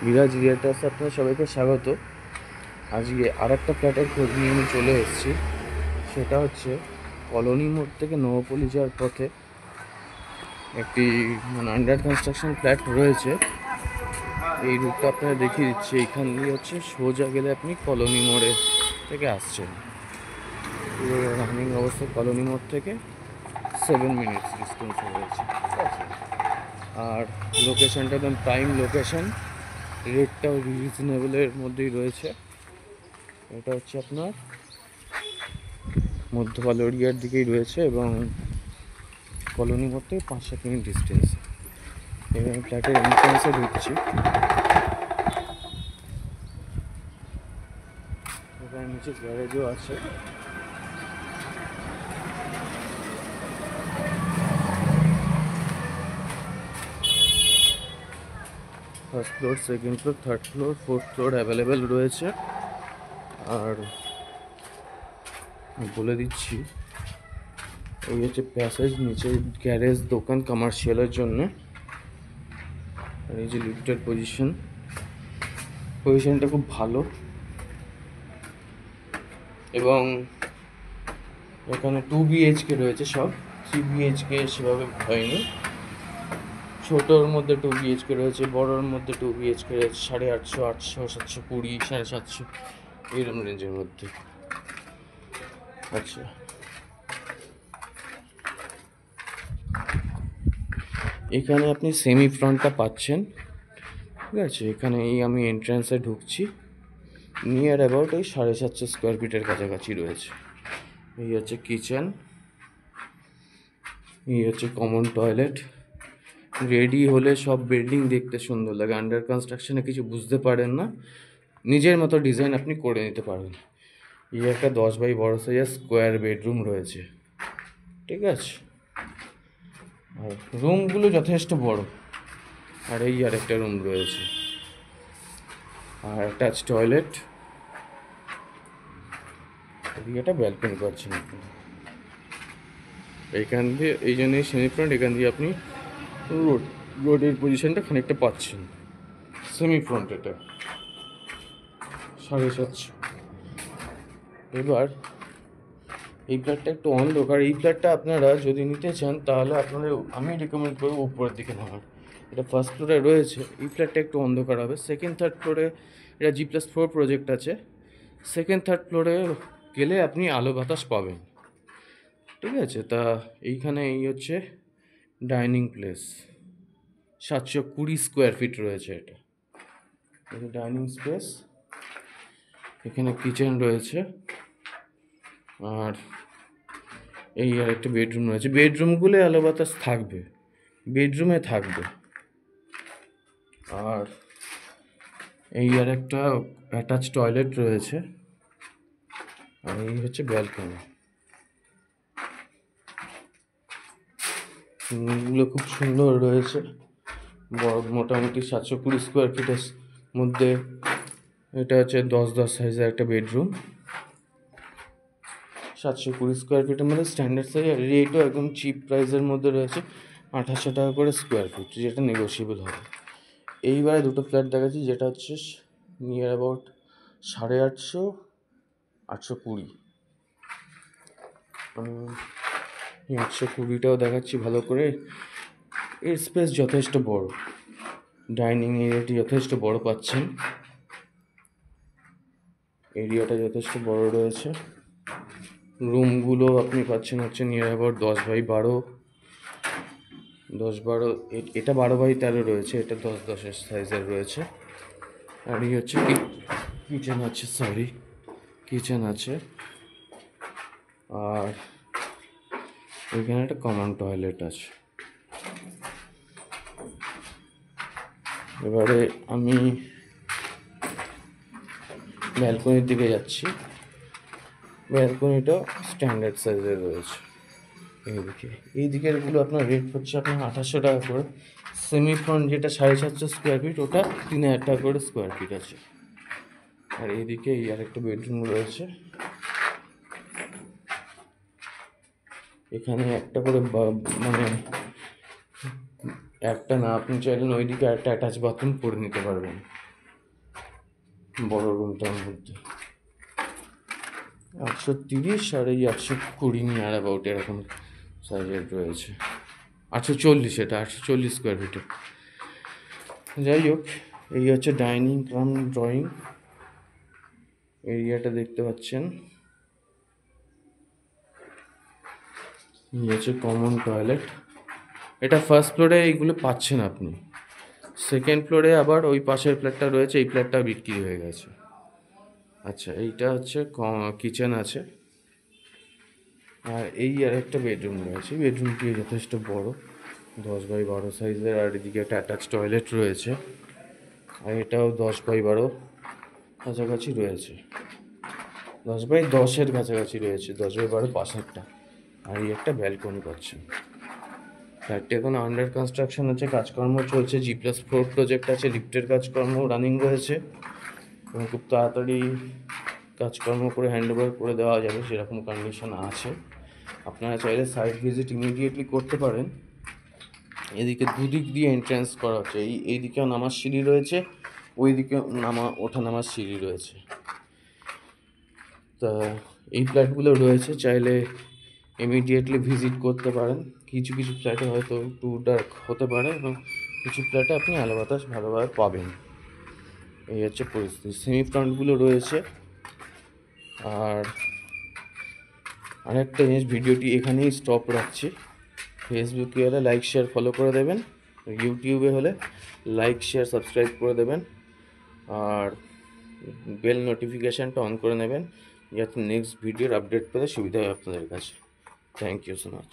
বিরাজ রিয়েটার্স আপনার সবাইকে স্বাগত। আজকে আর একটা ফ্ল্যাটের খোঁজ নিয়ে আমি চলে এসেছি। সেটা হচ্ছে কলোনি মোড় থেকে নবপল্লী যাওয়ার পথে একটি আন্ডার কনস্ট্রাকশন ফ্ল্যাট রয়েছে। এই রুটটা আপনারা দেখিয়ে দিচ্ছি। এইখান দিয়ে হচ্ছে সোজা গেলে আপনি কলোনি মোড়ে থেকে আসছেন। পুরো রানিং অবস্থায় কলোনি মোড় থেকে 7 মিনিটস ডিস্টেন্স রয়েছে, ঠিক আছে। আর লোকেশনটা একদম প্রাইম লোকেশন, রেটটাও রিজনেবলের মধ্যেই রয়েছে। এটা হচ্ছে আপনার মধ্য বালুরঘাটের দিকেই রয়েছে এবং কলোনি মোড় থেকে 5-7 মিনিট ডিস্টেন্স। এবং ফ্ল্যাটের এন্ট্রান্সে ঢুকছি। এখানে নিচে গ্যারেজও আছে। First floor, second floor, third floor, fourth floor available রয়েছে। আর বলে দিচ্ছি, এই হচ্ছে প্যাসেজ, নিচে গ্যারেজ, দোকান, কমার্শিয়ালের জন্য। আর এই যে লিফটের পজিশনটা খুব ভালো। এবং এখানে 2 BHK রয়েছে, সব 3 BHK সেভাবে হয়নি। ছোটোর মধ্যে 2 BHK রয়েছে, বড়োর মধ্যে 2 BHK রয়েছে 850, 800, 720, 750 এরকম রেঞ্জের মধ্যে। আচ্ছা, এখানে আপনি সেমি ফ্রন্টটা পাচ্ছেন, ঠিক আছে। এখানে এই আমি এন্ট্রান্সে ঢুকছি, নিয়ার অ্যাবাউট ওই 750 স্কোয়ার ফিটের কাছাকাছি রয়েছে। এই হচ্ছে কিচেন, এই হচ্ছে কমন টয়লেট। রেডি হলে সব বিল্ডিং দেখতে সুন্দর লাগে। আন্ডার কনস্ট্রাকশনে কিছু বুঝতে পারেন না, নিজের মতো ডিজাইন আপনি করে নিতে পারবেন। এই একটা 10x12 সাইজের স্কোয়ার বেডরুম রয়েছে, ঠিক আছে। আর রুমগুলো যথেষ্ট বড়। আর এই আর একটা রুম রয়েছে, আর অ্যাটাচ টয়লেট। এদিকে একটা ব্যালকনি পাচ্ছেন আপনি। এইখান দিয়ে, এই জন্যই সেমি ফ্রন্ট, এখান দিয়ে আপনি রোডের পজিশনটা খানিকটা পাচ্ছেন। সেমি ফ্রন্ট এটা 750। এবার এই ফ্ল্যাটটা একটু অন্ধকার। এই ফ্ল্যাটটা আপনারা যদি নিতে চান তাহলে আপনাদের আমি রেকমেন্ড করবো উপরের দিকে নেওয়ার। এটা ফার্স্ট ফ্লোরে রয়েছে, এই ফ্ল্যাটটা একটু অন্ধকার হবে। সেকেন্ড থার্ড ফ্লোরে এটা G+4 প্রজেক্ট আছে। সেকেন্ড থার্ড ফ্লোরে গেলে আপনি আলো বাতাস পাবেন, ঠিক আছে। তা এইখানে এই হচ্ছে ডাইনিং প্লেস, 720 স্কোয়ার ফিট রয়েছে এটা। এটা ডাইনিং স্পেস, এখানে কিচেন রয়েছে। আর এই আর একটা বেডরুম রয়েছে। বেডরুমগুলো আলো বাতাস থাকবে, বেডরুমে থাকবে। আর এই আর একটা অ্যাটাচ টয়লেট রয়েছে। আর এই হচ্ছে ব্যালকনি। রুমগুলো খুব সুন্দর রয়েছে, বড়, মোটামুটি 720 স্কোয়ার ফিটের মধ্যে। এটা হচ্ছে 10x10 সাইজের একটা বেডরুম, 720 স্কোয়ার ফিটের মধ্যে স্ট্যান্ডার্ড সাইজ। আর রেটও একদম চিপ প্রাইসের মধ্যে রয়েছে, 2800 টাকা করে স্কোয়ার ফিট, যেটা নেগোশিয়েবল হবে। এইবারে দুটো ফ্ল্যাট দেখাচ্ছি, যেটা হচ্ছে নিয়ার অ্যাবাউট 850, 820। 820টাও দেখাচ্ছি ভালো করে। এর স্পেস যথেষ্ট বড়, ডাইনিং এরিয়াটি যথেষ্ট বড় পাচ্ছেন। এরিয়াটা যথেষ্ট বড় রয়েছে। রুমগুলো আপনি পাচ্ছেন হচ্ছে নিয়ার অ্যাবাউট 10x12, 10-12। এটা 12x13 রয়েছে, এটা 10x10 সাইজের রয়েছে। আর এই হচ্ছে কিচেন আছে, কিচেন আছে। আর এখানে একটা কমন টয়লেট আছে। এবারে আমি ব্যালকনির দিকে যাচ্ছি। ব্যালকনিটা স্ট্যান্ডার্ড সাইজের রয়েছে। এই দিকেরগুলো আপনার রেট হচ্ছে আপনার 2800 টাকা করে। সেমি ফ্রন্ট যেটা 750 স্কোয়ার ফিট, ওটা 3000 টাকা করে স্কোয়ার ফিট আছে। আর এইদিকে এই আর একটা বেডরুম রয়েছে। এখানে একটা করে একটা না, আপনি চাইলেন ওইদিকে একটা অ্যাটাচ বাথরুম করে নিতে পারবেন। বড় রুমটার মধ্যে 830 আর এই 820 নিয়ার অ্যাবাউট এরকম সাইজের রয়েছে। 840, এটা 840 স্কোয়ার ফিটে। যাই হোক, এই হচ্ছে ডাইনিং কাম ড্রয়িং এরিয়াটা দেখতে পাচ্ছেন। এই হচ্ছে কমন টয়লেট। এটা ফার্স্ট ফ্লোরে এইগুলো পাচ্ছেন আপনি। সেকেন্ড ফ্লোরে আবার ওই পাশের ফ্ল্যাটটা রয়েছে, এই ফ্ল্যাটটা বিক্রি হয়ে গেছে। আচ্ছা, এইটা হচ্ছে কিচেন আছে, আর এই আর একটা বেডরুম রয়েছে। বেডরুমটি যথেষ্ট বড়, 10x12 সাইজের, আর এদিকে একটা অ্যাটাচ টয়লেট রয়েছে, আর এটাও 10x12 কাছাকাছি রয়েছে, 10x10-এর কাছাকাছি রয়েছে, 10x12 পাশেরটা। আর এই একটা ব্যালকনি পাচ্ছেন। ফ্ল্যাটটি এখন আন্ডার কনস্ট্রাকশন আছে, কাজকর্ম চলছে, G+4 প্রজেক্ট আছে, লিফটের কাজকর্ম রানিং রয়েছে এবং খুব তাড়াতাড়ি কাজকর্ম করে হ্যান্ড ওভার করে দেওয়া যাবে সেরকম কন্ডিশন আছে। আপনারা চাইলে সাইট ভিজিট ইমিডিয়েটলি করতে পারেন। এদিকে দুদিক দিয়ে এন্ট্রান্স করা হচ্ছে, এই দিকেও নামার সিঁড়ি রয়েছে, ওই দিকেও ওঠা নামার সিঁড়ি রয়েছে। তা এই ফ্ল্যাটগুলো রয়েছে, চাইলে ইমিডিয়েটলি ভিজিট করতে পারেন। কিছু কিছু ফ্ল্যাটে হয়তো একটু ডার্ক হতে পারে এবং কিছু ফ্ল্যাটে আপনি আলো বাতাস ভালোভাবে পাবেন। এই হচ্ছে পরিস্থিতি। সেমি ফ্রন্টগুলো রয়েছে। আর আরেকটা জিনিস, ভিডিওটি এখানেই স্টপ রাখছি। ফেসবুকে হলে লাইক শেয়ার ফলো করে দেবেন, ইউটিউবে হলে লাইক শেয়ার সাবস্ক্রাইব করে দেবেন, আর বেল নোটিফিকেশানটা অন করে নেবেন যাতে নেক্সট ভিডিওর আপডেট পেতে সুবিধা হয় আপনাদের কাছে। Thank you so much.